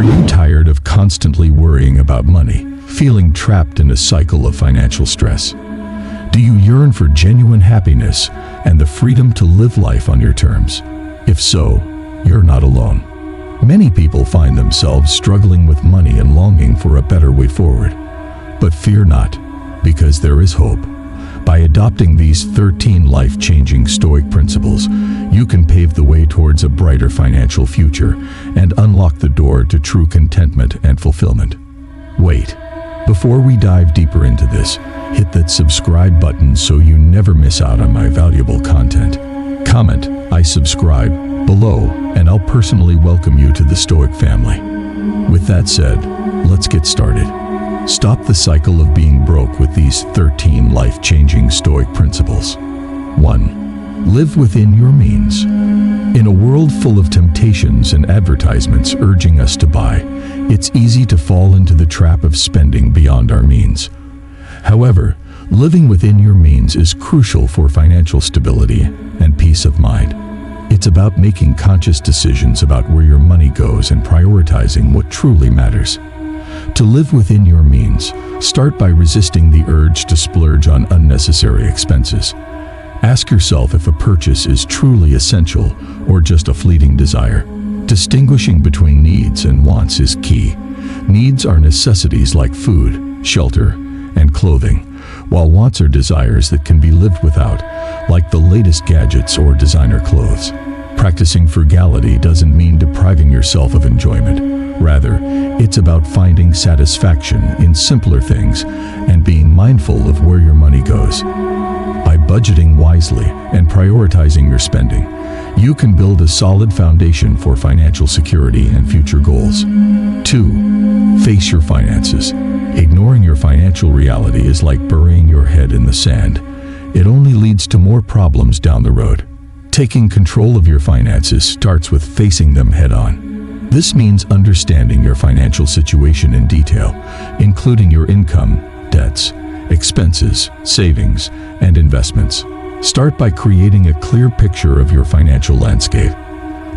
Are you tired of constantly worrying about money, feeling trapped in a cycle of financial stress? Do you yearn for genuine happiness and the freedom to live life on your terms? If so, you're not alone. Many people find themselves struggling with money and longing for a better way forward. But fear not, because there is hope. By adopting these 13 life-changing Stoic principles, you can pave the way towards a brighter financial future and unlock the door to true contentment and fulfillment. Wait, before we dive deeper into this, hit that subscribe button so you never miss out on my valuable content. Comment, "I subscribe," below, and I'll personally welcome you to the Stoic family. With that said, let's get started. Stop the cycle of being broke with these 13 life-changing Stoic principles. 1. Live within your means. In a world full of temptations and advertisements urging us to buy, it's easy to fall into the trap of spending beyond our means. However, living within your means is crucial for financial stability and peace of mind. It's about making conscious decisions about where your money goes and prioritizing what truly matters. To live within your means, start by resisting the urge to splurge on unnecessary expenses. Ask yourself if a purchase is truly essential or just a fleeting desire. Distinguishing between needs and wants is key. Needs are necessities like food, shelter, and clothing, while wants are desires that can be lived without, like the latest gadgets or designer clothes. Practicing frugality doesn't mean depriving yourself of enjoyment. Rather, it's about finding satisfaction in simpler things and being mindful of where your money goes. By budgeting wisely and prioritizing your spending, you can build a solid foundation for financial security and future goals. 2. Face your finances. Ignoring your financial reality is like burying your head in the sand. It only leads to more problems down the road. Taking control of your finances starts with facing them head-on. This means understanding your financial situation in detail, including your income, debts, expenses, savings, and investments. Start by creating a clear picture of your financial landscape.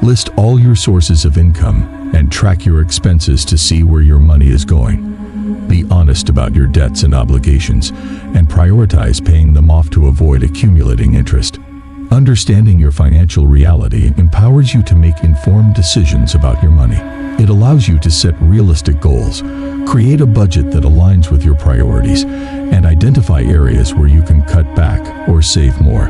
List all your sources of income and track your expenses to see where your money is going. Be honest about your debts and obligations, and prioritize paying them off to avoid accumulating interest. Understanding your financial reality empowers you to make informed decisions about your money. It allows you to set realistic goals, create a budget that aligns with your priorities, and identify areas where you can cut back or save more.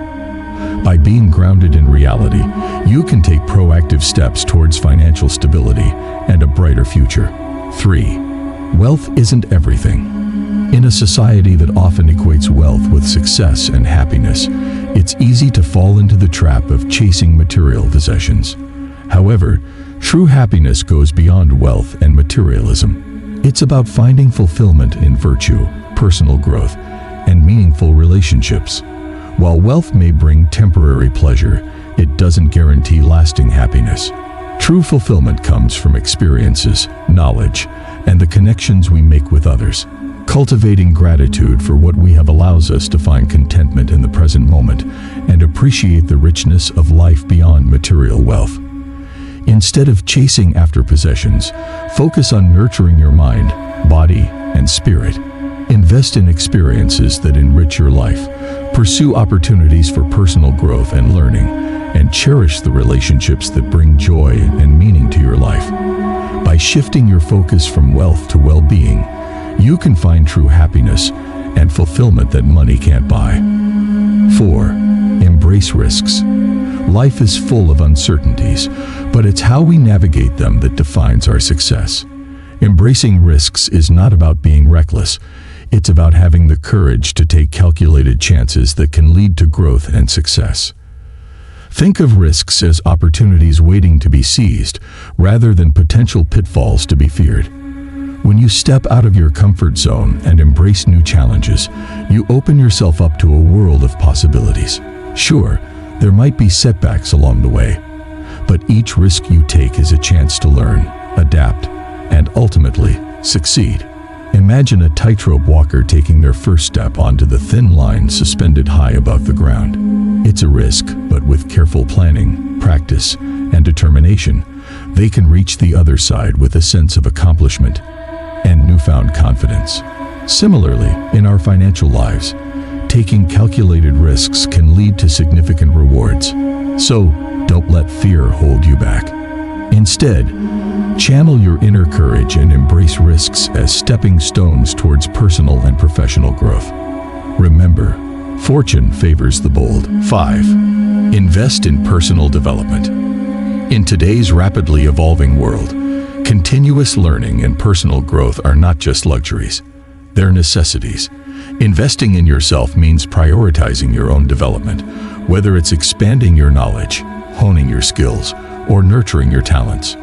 By being grounded in reality, you can take proactive steps towards financial stability and a brighter future. 3. Wealth isn't everything. In a society that often equates wealth with success and happiness, it's easy to fall into the trap of chasing material possessions. However, true happiness goes beyond wealth and materialism. It's about finding fulfillment in virtue, personal growth, and meaningful relationships. While wealth may bring temporary pleasure, it doesn't guarantee lasting happiness. True fulfillment comes from experiences, knowledge, and the connections we make with others. Cultivating gratitude for what we have allows us to find contentment in the present moment and appreciate the richness of life beyond material wealth. Instead of chasing after possessions, focus on nurturing your mind, body, and spirit. Invest in experiences that enrich your life, pursue opportunities for personal growth and learning, and cherish the relationships that bring joy and meaning to your life. By shifting your focus from wealth to well-being, you can find true happiness and fulfillment that money can't buy. 4. Embrace risks. Life is full of uncertainties, but it's how we navigate them that defines our success. Embracing risks is not about being reckless. It's about having the courage to take calculated chances that can lead to growth and success. Think of risks as opportunities waiting to be seized, rather than potential pitfalls to be feared. When you step out of your comfort zone and embrace new challenges, you open yourself up to a world of possibilities. Sure, there might be setbacks along the way, but each risk you take is a chance to learn, adapt, and ultimately succeed. Imagine a tightrope walker taking their first step onto the thin line suspended high above the ground. It's a risk, but with careful planning, practice, and determination, they can reach the other side with a sense of accomplishment and newfound confidence. Similarly, in our financial lives, taking calculated risks can lead to significant rewards. So, don't let fear hold you back. Instead, channel your inner courage and embrace risks as stepping stones towards personal and professional growth. Remember, fortune favors the bold. 5. Invest in personal development. In today's rapidly evolving world, continuous learning and personal growth are not just luxuries, they're necessities. Investing in yourself means prioritizing your own development, whether it's expanding your knowledge, honing your skills, or nurturing your talents.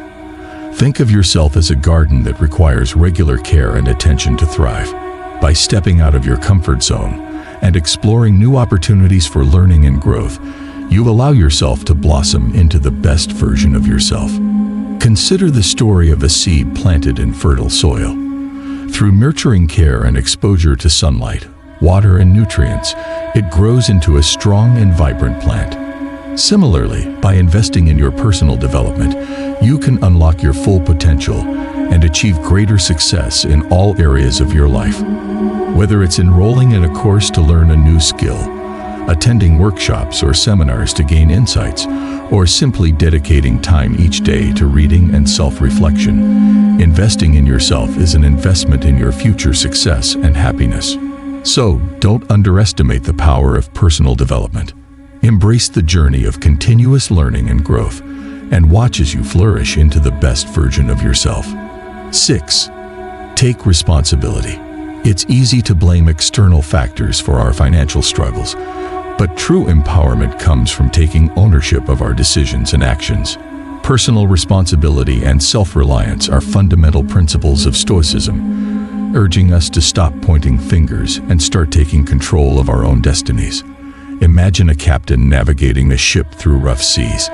Think of yourself as a garden that requires regular care and attention to thrive. By stepping out of your comfort zone and exploring new opportunities for learning and growth, you allow yourself to blossom into the best version of yourself. Consider the story of a seed planted in fertile soil. Through nurturing care and exposure to sunlight, water, and nutrients, it grows into a strong and vibrant plant. Similarly, by investing in your personal development, you can unlock your full potential and achieve greater success in all areas of your life. Whether it's enrolling in a course to learn a new skill, attending workshops or seminars to gain insights, or simply dedicating time each day to reading and self-reflection, investing in yourself is an investment in your future success and happiness. So, don't underestimate the power of personal development. Embrace the journey of continuous learning and growth, and watch as you flourish into the best version of yourself. 6. Take responsibility. It's easy to blame external factors for our financial struggles, but true empowerment comes from taking ownership of our decisions and actions. Personal responsibility and self-reliance are fundamental principles of Stoicism, urging us to stop pointing fingers and start taking control of our own destinies. Imagine a captain navigating a ship through rough seas.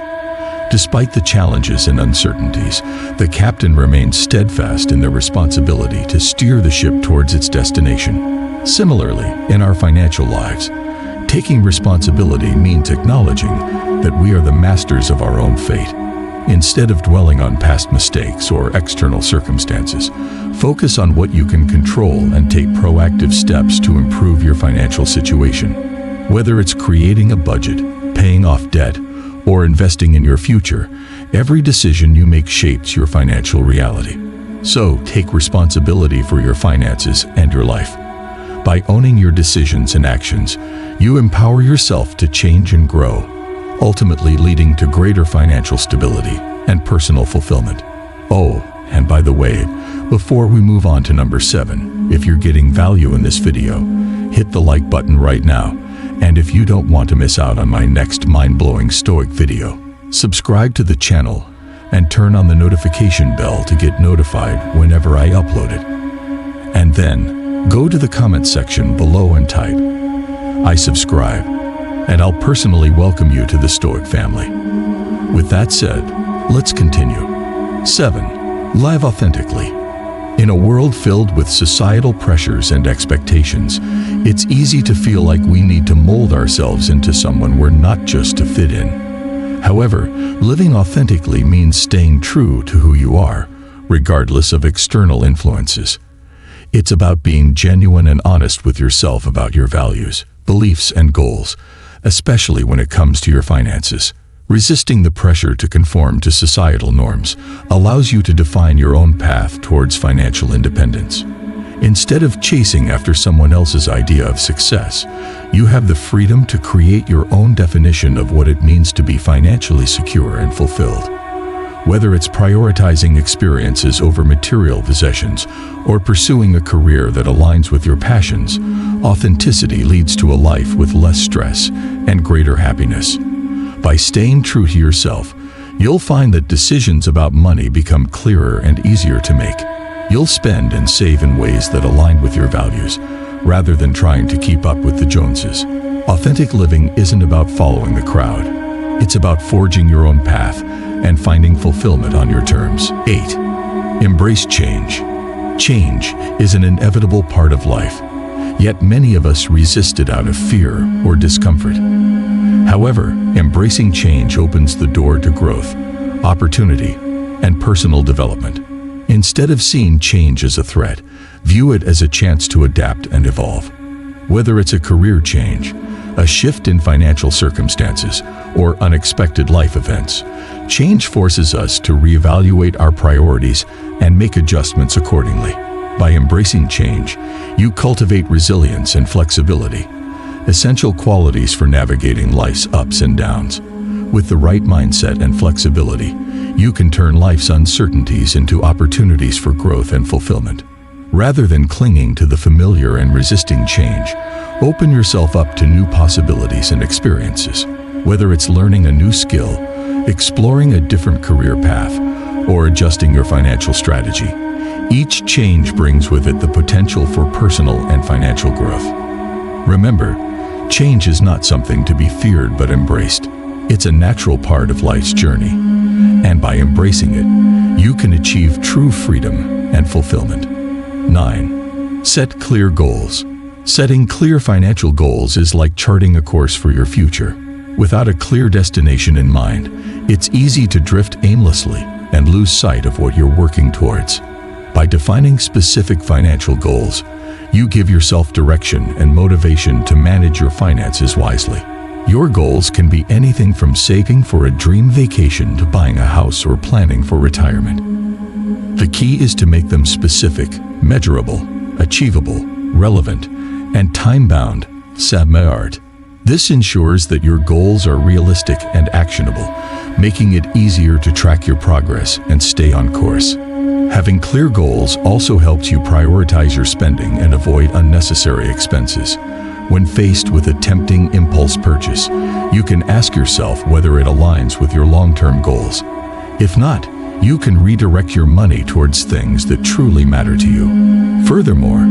Despite the challenges and uncertainties, the captain remains steadfast in their responsibility to steer the ship towards its destination. Similarly, in our financial lives, taking responsibility means acknowledging that we are the masters of our own fate. Instead of dwelling on past mistakes or external circumstances, focus on what you can control and take proactive steps to improve your financial situation. Whether it's creating a budget, paying off debt, or investing in your future, every decision you make shapes your financial reality. So, take responsibility for your finances and your life. By owning your decisions and actions, you empower yourself to change and grow, ultimately leading to greater financial stability and personal fulfillment. Oh, and by the way, before we move on to number 7, if you're getting value in this video, hit the like button right now. And if you don't want to miss out on my next mind-blowing Stoic video, subscribe to the channel and turn on the notification bell to get notified whenever I upload it. And then, go to the comment section below and type, "I subscribe," and I'll personally welcome you to the Stoic family. With that said, let's continue. 7. Live authentically. In a world filled with societal pressures and expectations, it's easy to feel like we need to mold ourselves into someone we're not just to fit in. However, living authentically means staying true to who you are, regardless of external influences. It's about being genuine and honest with yourself about your values, beliefs, and goals, especially when it comes to your finances. Resisting the pressure to conform to societal norms allows you to define your own path towards financial independence. Instead of chasing after someone else's idea of success, you have the freedom to create your own definition of what it means to be financially secure and fulfilled. Whether it's prioritizing experiences over material possessions or pursuing a career that aligns with your passions, authenticity leads to a life with less stress and greater happiness. By staying true to yourself, you'll find that decisions about money become clearer and easier to make. You'll spend and save in ways that align with your values, rather than trying to keep up with the Joneses. Authentic living isn't about following the crowd. It's about forging your own path and finding fulfillment on your terms. 8. Embrace change. Change is an inevitable part of life, yet many of us resist it out of fear or discomfort. However, embracing change opens the door to growth, opportunity, and personal development. Instead of seeing change as a threat, view it as a chance to adapt and evolve. Whether it's a career change, a shift in financial circumstances, or unexpected life events, change forces us to reevaluate our priorities and make adjustments accordingly. By embracing change, you cultivate resilience and flexibility, essential qualities for navigating life's ups and downs. With the right mindset and flexibility, you can turn life's uncertainties into opportunities for growth and fulfillment. Rather than clinging to the familiar and resisting change, open yourself up to new possibilities and experiences. Whether it's learning a new skill, exploring a different career path, or adjusting your financial strategy, each change brings with it the potential for personal and financial growth. Remember, change is not something to be feared but embraced. It's a natural part of life's journey, and by embracing it, you can achieve true freedom and fulfillment. 9. Set clear goals. Setting clear financial goals is like charting a course for your future. Without a clear destination in mind, it's easy to drift aimlessly and lose sight of what you're working towards. By defining specific financial goals, you give yourself direction and motivation to manage your finances wisely. Your goals can be anything from saving for a dream vacation to buying a house or planning for retirement. The key is to make them specific, measurable, achievable, relevant, and time-bound. Smart. This ensures that your goals are realistic and actionable, making it easier to track your progress and stay on course. Having clear goals also helps you prioritize your spending and avoid unnecessary expenses. When faced with a tempting impulse purchase, you can ask yourself whether it aligns with your long-term goals. If not, you can redirect your money towards things that truly matter to you. Furthermore,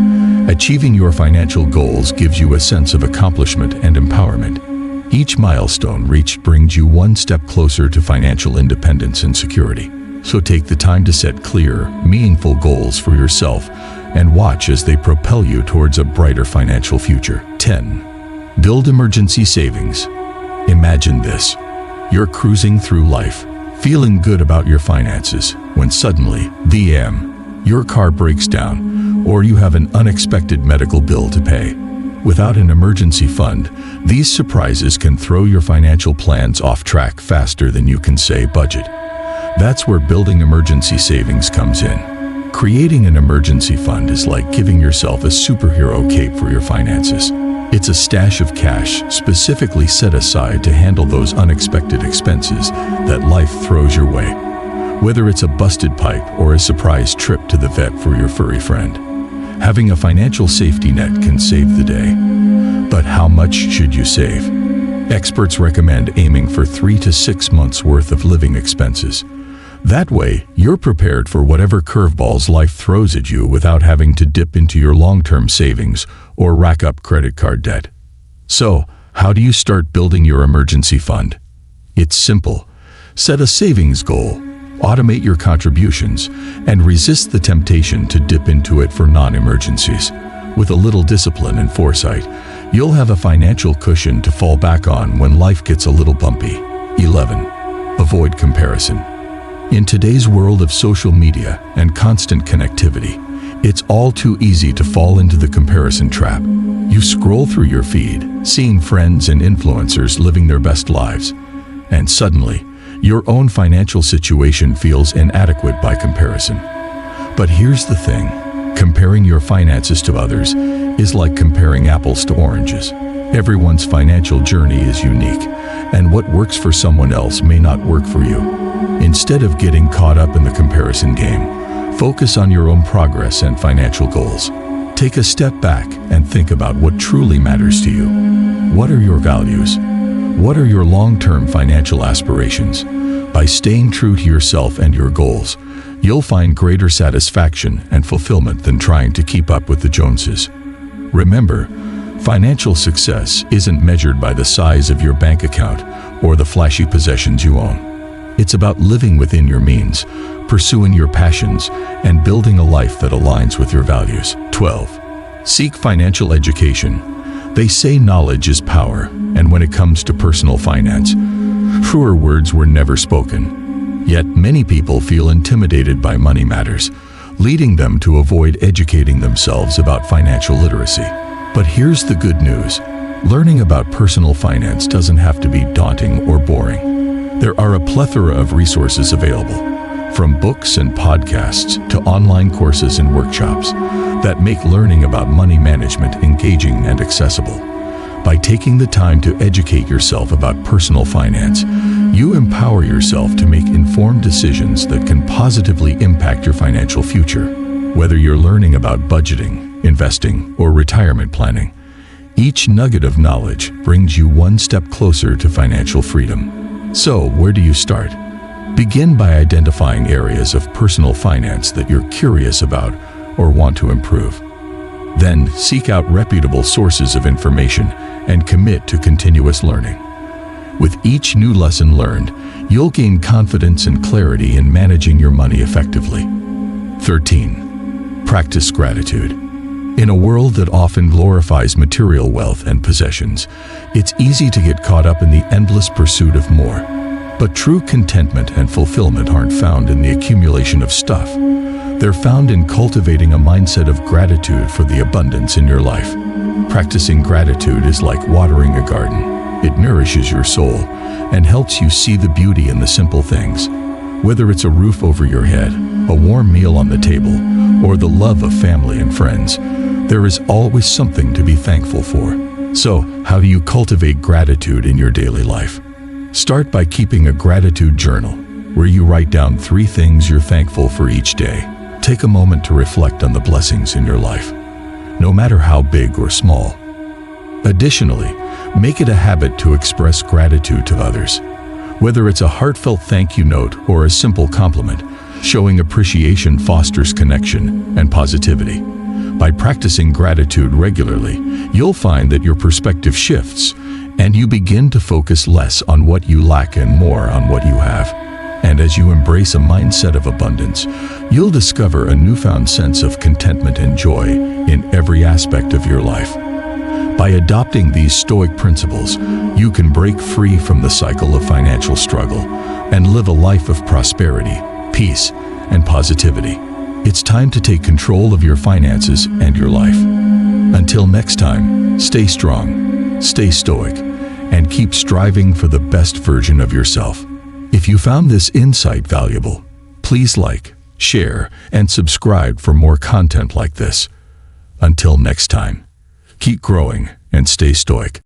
achieving your financial goals gives you a sense of accomplishment and empowerment. Each milestone reached brings you one step closer to financial independence and security. So take the time to set clear, meaningful goals for yourself and watch as they propel you towards a brighter financial future. 10. Build emergency savings. Imagine this. You're cruising through life, feeling good about your finances, when suddenly, your car breaks down, or you have an unexpected medical bill to pay. Without an emergency fund, these surprises can throw your financial plans off track faster than you can say budget. That's where building emergency savings comes in. Creating an emergency fund is like giving yourself a superhero cape for your finances. It's a stash of cash specifically set aside to handle those unexpected expenses that life throws your way. Whether it's a busted pipe or a surprise trip to the vet for your furry friend, having a financial safety net can save the day. But how much should you save? Experts recommend aiming for 3 to 6 months' worth of living expenses. That way, you're prepared for whatever curveballs life throws at you without having to dip into your long-term savings or rack up credit card debt. So, how do you start building your emergency fund? It's simple. Set a savings goal, automate your contributions, and resist the temptation to dip into it for non-emergencies. With a little discipline and foresight, you'll have a financial cushion to fall back on when life gets a little bumpy. 11. Avoid comparison. In today's world of social media and constant connectivity, it's all too easy to fall into the comparison trap. You scroll through your feed, seeing friends and influencers living their best lives, and suddenly, your own financial situation feels inadequate by comparison. But here's the thing. Comparing your finances to others is like comparing apples to oranges. Everyone's financial journey is unique, and what works for someone else may not work for you. Instead of getting caught up in the comparison game, focus on your own progress and financial goals. Take a step back and think about what truly matters to you. What are your values? What are your long-term financial aspirations? By staying true to yourself and your goals, you'll find greater satisfaction and fulfillment than trying to keep up with the Joneses. Remember, financial success isn't measured by the size of your bank account or the flashy possessions you own. It's about living within your means, pursuing your passions, and building a life that aligns with your values. 12. Seek financial education. They say knowledge is power, and when it comes to personal finance, truer words were never spoken. Yet many people feel intimidated by money matters, leading them to avoid educating themselves about financial literacy. But here's the good news. Learning about personal finance doesn't have to be daunting or boring. There are a plethora of resources available, from books and podcasts to online courses and workshops, that make learning about money management engaging and accessible. By taking the time to educate yourself about personal finance, you empower yourself to make informed decisions that can positively impact your financial future. Whether you're learning about budgeting, investing, or retirement planning, each nugget of knowledge brings you one step closer to financial freedom. So, where do you start? Begin by identifying areas of personal finance that you're curious about or want to improve. Then, seek out reputable sources of information and commit to continuous learning. With each new lesson learned, you'll gain confidence and clarity in managing your money effectively. 13. Practice gratitude. In a world that often glorifies material wealth and possessions, it's easy to get caught up in the endless pursuit of more. But true contentment and fulfillment aren't found in the accumulation of stuff. They're found in cultivating a mindset of gratitude for the abundance in your life. Practicing gratitude is like watering a garden. It nourishes your soul and helps you see the beauty in the simple things. Whether it's a roof over your head, a warm meal on the table, or the love of family and friends, there is always something to be thankful for. So, how do you cultivate gratitude in your daily life? Start by keeping a gratitude journal, where you write down 3 things you're thankful for each day. Take a moment to reflect on the blessings in your life, no matter how big or small. Additionally, make it a habit to express gratitude to others. Whether it's a heartfelt thank you note or a simple compliment, showing appreciation fosters connection and positivity. By practicing gratitude regularly, you'll find that your perspective shifts, and you begin to focus less on what you lack and more on what you have. And as you embrace a mindset of abundance, you'll discover a newfound sense of contentment and joy in every aspect of your life. By adopting these Stoic principles, you can break free from the cycle of financial struggle and live a life of prosperity, peace, and positivity. It's time to take control of your finances and your life. Until next time, stay strong, stay stoic, and keep striving for the best version of yourself. If you found this insight valuable, please like, share, and subscribe for more content like this. Until next time, keep growing and stay stoic.